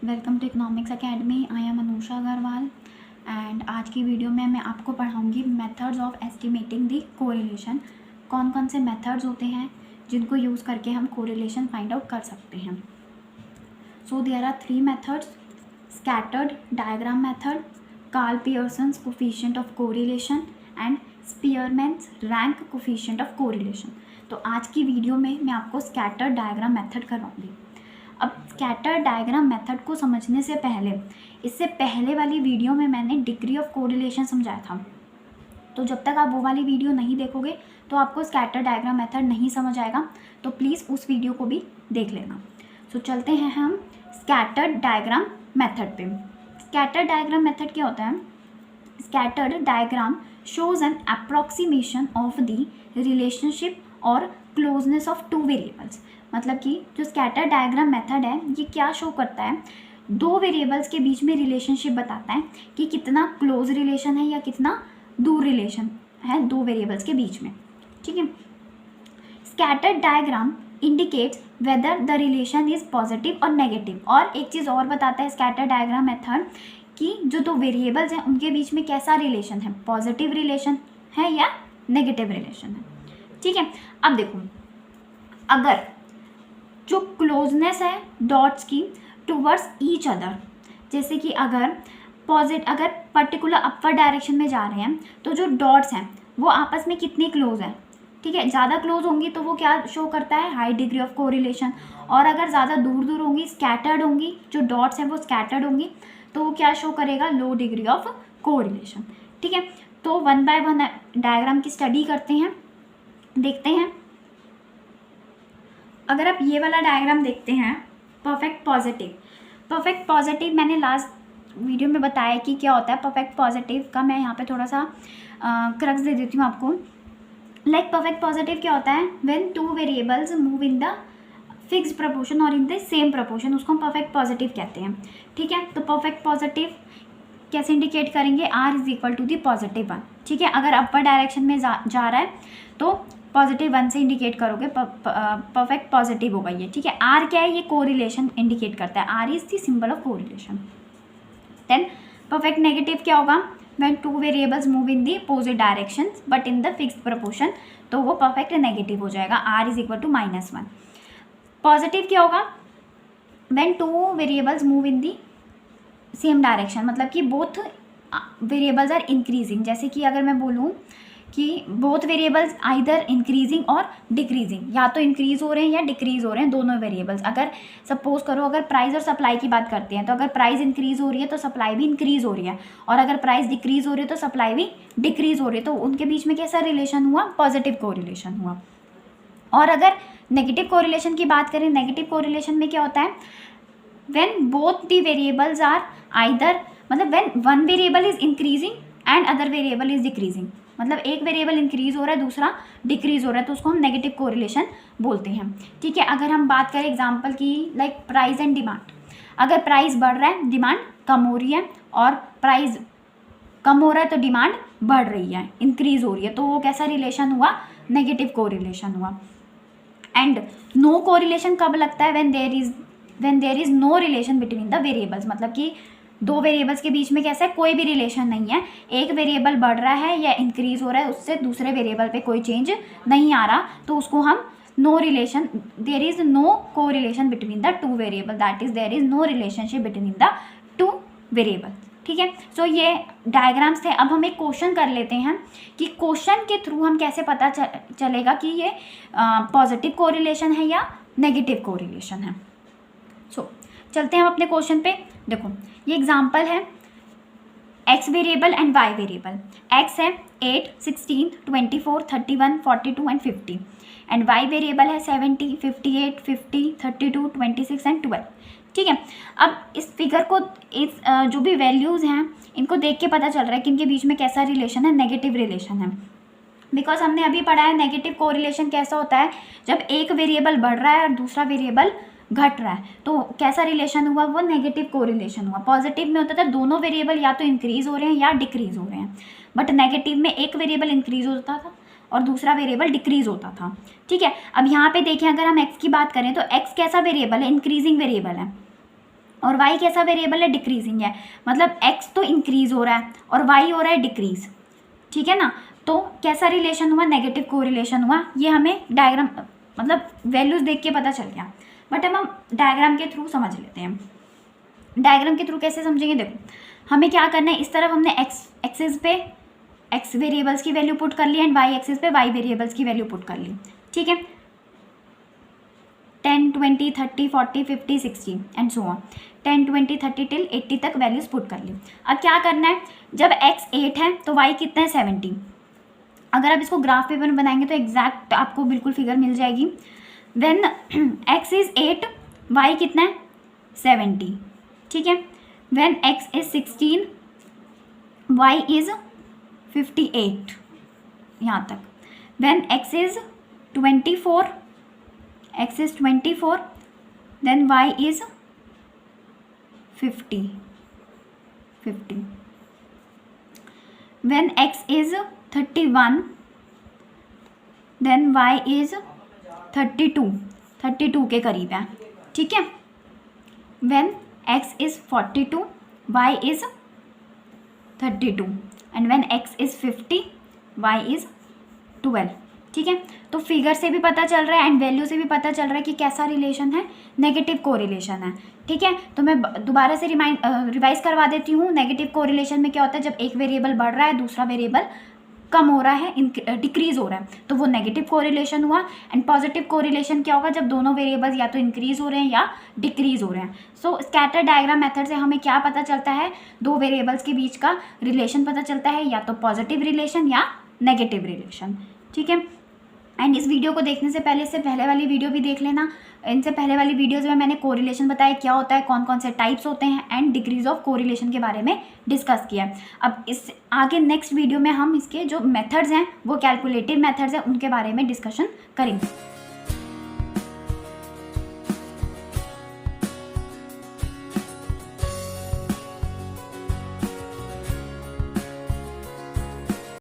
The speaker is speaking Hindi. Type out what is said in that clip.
Welcome to economics academy. I am Anusha Agarwal and आज की वीडियो में मैं आपको पढ़ाऊंगी methods of estimating the correlation. कौन कौन से मेथड्स होते हैं जिनको यूज़ करके हम कोरिलेशन फाइंड आउट कर सकते हैं। So there are 3 methods: scattered diagram method, Karl Pearson's coefficient of correlation and Spearman's rank coefficient of correlation. तो आज की वीडियो में मैं आपको स्कैटर्ड डायग्राम मेथड करवाऊंगी। अब स्कैटर डायग्राम मेथड को समझने से पहले, इससे पहले वाली वीडियो में मैंने डिग्री ऑफ कोरिलेशन समझाया था, तो जब तक आप वो वाली वीडियो नहीं देखोगे तो आपको स्कैटर डायग्राम मेथड नहीं समझ आएगा, तो प्लीज़ उस वीडियो को भी देख लेना। सो चलते हैं हम स्कैटर डायग्राम मेथड पे। स्कैटर डायग्राम मेथड क्या होता है? Scattered diagram shows N approximation of the relationship और क्लोजनेस ऑफ 2 वेरिएबल्स। मतलब कि जो स्कैटर डायग्राम मेथड है ये क्या शो करता है? 2 वेरिएबल्स के बीच में रिलेशनशिप बताता है कि कितना क्लोज रिलेशन है या कितना दूर रिलेशन है 2 वेरिएबल्स के बीच में। ठीक है। Scatter diagram indicates whether the relation is positive और नेगेटिव। और एक चीज़ और बताता है स्कैटर डायग्राम मेथड कि जो 2 वेरिएबल्स हैं उनके बीच में कैसा रिलेशन है, पॉजिटिव रिलेशन है या नेगेटिव रिलेशन है। ठीक है। अब देखो, अगर जो क्लोजनेस है डॉट्स की टूवर्ड्स ईच अदर, जैसे कि अगर पर्टिकुलर अपवर्ड डायरेक्शन में जा रहे हैं तो जो डॉट्स हैं वो आपस में कितनी क्लोज है। ठीक है। ज़्यादा क्लोज होंगी तो वो क्या शो करता है? High degree of correlation. और अगर ज़्यादा दूर दूर होंगी, स्कैटर्ड होंगी, जो डॉट्स हैं वो स्कैटर्ड होंगी, तो वो क्या शो करेगा? लो डिग्री ऑफ कोरिलेशन। ठीक है। तो 1 बाय 1 डायग्राम की स्टडी करते हैं, देखते हैं। अगर आप ये वाला डायग्राम देखते हैं, परफेक्ट पॉजिटिव मैंने लास्ट वीडियो में बताया कि क्या होता है। परफेक्ट पॉजिटिव का मैं यहाँ पे थोड़ा सा क्रक्स दे देती हूँ आपको। लाइक परफेक्ट पॉजिटिव क्या होता है? When 2 variables move in the fix proportion और इन द सेम प्रपोर्शन, उसको हम परफेक्ट पॉजिटिव कहते हैं। ठीक है। तो परफेक्ट पॉजिटिव कैसे इंडिकेट करेंगे? R is equal to the +1। ठीक है। अगर अपर डायरेक्शन में जा रहा है तो +1 से इंडिकेट करोगे, परफेक्ट पॉजिटिव होगा ये। ठीक है। R क्या है? ये कोरिलेशन इंडिकेट करता है। R is the symbol of correlation. Then perfect negative क्या होगा? When 2 variables move in the opposite direction but in the fixed proportion, तो वो परफेक्ट नेगेटिव हो जाएगा। R is equal to -1। Positive क्या होगा? When 2 variables move in the same direction, मतलब कि बोथ वेरिएबल्स आर इंक्रीजिंग। जैसे कि अगर मैं बोलूँ कि बोथ वेरिएबल्स आइदर इंक्रीजिंग और डिक्रीजिंग, या तो इंक्रीज हो रहे हैं या डिक्रीज हो रहे हैं दोनों वेरिएबल्स। अगर सपोज करो, अगर प्राइस और सप्लाई की बात करते हैं, तो अगर प्राइस इंक्रीज हो रही है तो सप्लाई भी इंक्रीज हो रही है, और अगर प्राइस डिक्रीज हो रही है तो सप्लाई भी डिक्रीज हो रही है। तो उनके बीच में कैसा रिलेशन हुआ? पॉजिटिव कोरिलेशन हुआ। और अगर नेगेटिव कोरिलेशन की बात करें, नेगेटिव कोरिलेशन में क्या होता है? When both the variables are either, मतलब when one variable is increasing and other variable is decreasing, मतलब एक वेरिएबल इंक्रीज हो रहा है दूसरा डिक्रीज हो रहा है, तो उसको हम नेगेटिव कोरिलेशन बोलते हैं। ठीक है। अगर हम बात करें एग्जांपल की, लाइक प्राइस एंड डिमांड, अगर प्राइस बढ़ रहा है, डिमांड कम हो रही है, और प्राइस कम हो रहा है तो डिमांड बढ़ रही है, इंक्रीज हो रही है, तो वो कैसा रिलेशन हुआ? नेगेटिव कोरिलेशन हुआ। एंड नो कोरिलेशन कब लगता है? When there is no relation between the variables, मतलब कि 2 वेरिएबल्स के बीच में कैसा है? कोई भी रिलेशन नहीं है। एक वेरिएबल बढ़ रहा है या इंक्रीज हो रहा है, उससे दूसरे वेरिएबल पे कोई चेंज नहीं आ रहा, तो उसको हम no relation, there is no correlation between the 2 variable, that is there is no relationship between the 2 variable. ठीक है। सो ये डायग्राम्स थे। अब हम एक क्वेश्चन कर लेते हैं कि क्वेश्चन के थ्रू हम कैसे पता चलेगा कि ये पॉजिटिव कोरिलेशन है या नेगेटिव कोरिलेशन है। सो चलते हैं हम अपने क्वेश्चन पे। देखो, ये एग्जाम्पल है x variable and y variable. x है 8, 16, 24, 31, 42 एंड 50, एंड y वेरिएबल है 70, 58, 50, 32, 26 एंड 12। ठीक है। अब इस फिगर को, इस जो भी वैल्यूज़ हैं इनको देख के पता चल रहा है कि इनके बीच में कैसा रिलेशन है? नेगेटिव रिलेशन है। बिकॉज हमने अभी पढ़ा है नेगेटिव कोरिलेशन कैसा होता है? जब एक वेरिएबल बढ़ रहा है और दूसरा वेरिएबल घट रहा है, तो कैसा रिलेशन हुआ? वो नेगेटिव कोरिलेशन हुआ। पॉजिटिव में होता था दोनों वेरिएबल या तो इंक्रीज हो रहे हैं या डिक्रीज हो रहे हैं, बट नेगेटिव में एक वेरिएबल इंक्रीज होता था और दूसरा वेरिएबल डिक्रीज होता था। ठीक है। अब यहाँ पे देखें, अगर हम x की बात करें तो x कैसा वेरिएबल है? इंक्रीजिंग वेरिएबल है, और y कैसा वेरिएबल है, डिक्रीजिंग है, मतलब x तो इंक्रीज हो रहा है और y हो रहा है डिक्रीज, ठीक है ना। तो कैसा रिलेशन हुआ, नेगेटिव कोरिलेशन हुआ। ये हमें डायग्राम मतलब वैल्यूज देख के पता चल गया, बट हम डायग्राम के थ्रू समझ लेते हैं। डायग्राम के थ्रू कैसे समझेंगे, देखो हमें क्या करना है, इस तरफ हमने एक्सिस पे x वेरिएबल्स की वैल्यू पुट कर ली एंड y एक्सिस पे y वेरिएबल्स की वैल्यू पुट कर ली, ठीक है। 10, 20, 30, 40, 50, 60 एंड सो ऑन, 10, 20, 30 टिल 80 तक वैल्यूज पुट कर ली। अब क्या करना है, जब x 8 है तो y कितना है, 70। अगर आप इसको ग्राफ पेपर में बनाएंगे तो एग्जैक्ट आपको बिल्कुल फिगर मिल जाएगी। व्हेन x इज 8, y कितना है, 70, ठीक है। When x is 16, y is 58, यहाँ तक। When x is 24, then y is 50। When x is 31, then y is 32 के करीब है, ठीक है। When x is 42, y is 32 and when x is 50, y is 12, ठीक है। तो फिगर से भी पता चल रहा है एंड वैल्यू से भी पता चल रहा है कि कैसा रिलेशन है, नेगेटिव कोरिलेशन है, ठीक है। तो मैं दोबारा से रिवाइज करवा देती हूँ। नेगेटिव कोरिलेशन में क्या होता है, जब एक वेरिएबल बढ़ रहा है दूसरा वेरिएबल कम हो रहा है, डिक्रीज हो रहा है, तो वो नेगेटिव कोरिलेशन हुआ। एंड पॉजिटिव कोरिलेशन क्या होगा, जब दोनों वेरिएबल्स या तो इंक्रीज हो रहे हैं या डिक्रीज हो रहे हैं। सो स्कैटर डायग्राम मेथड से हमें क्या पता चलता है, दो वेरिएबल्स के बीच का रिलेशन पता चलता है, या तो पॉजिटिव रिलेशन या नेगेटिव रिलेशन, ठीक है। एंड इस वीडियो को देखने से पहले इससे पहले वाली वीडियो भी देख लेना। इनसे पहले वाली वीडियोज़ में मैंने कोरिलेशन बताया क्या होता है, कौन कौन से टाइप्स होते हैं एंड डिग्रीज ऑफ कोरिलेशन के बारे में डिस्कस किया है। अब इस आगे नेक्स्ट वीडियो में हम इसके जो मेथड्स हैं, वो कैलकुलेटिव मेथड्स हैं, उनके बारे में डिस्कशन करेंगे।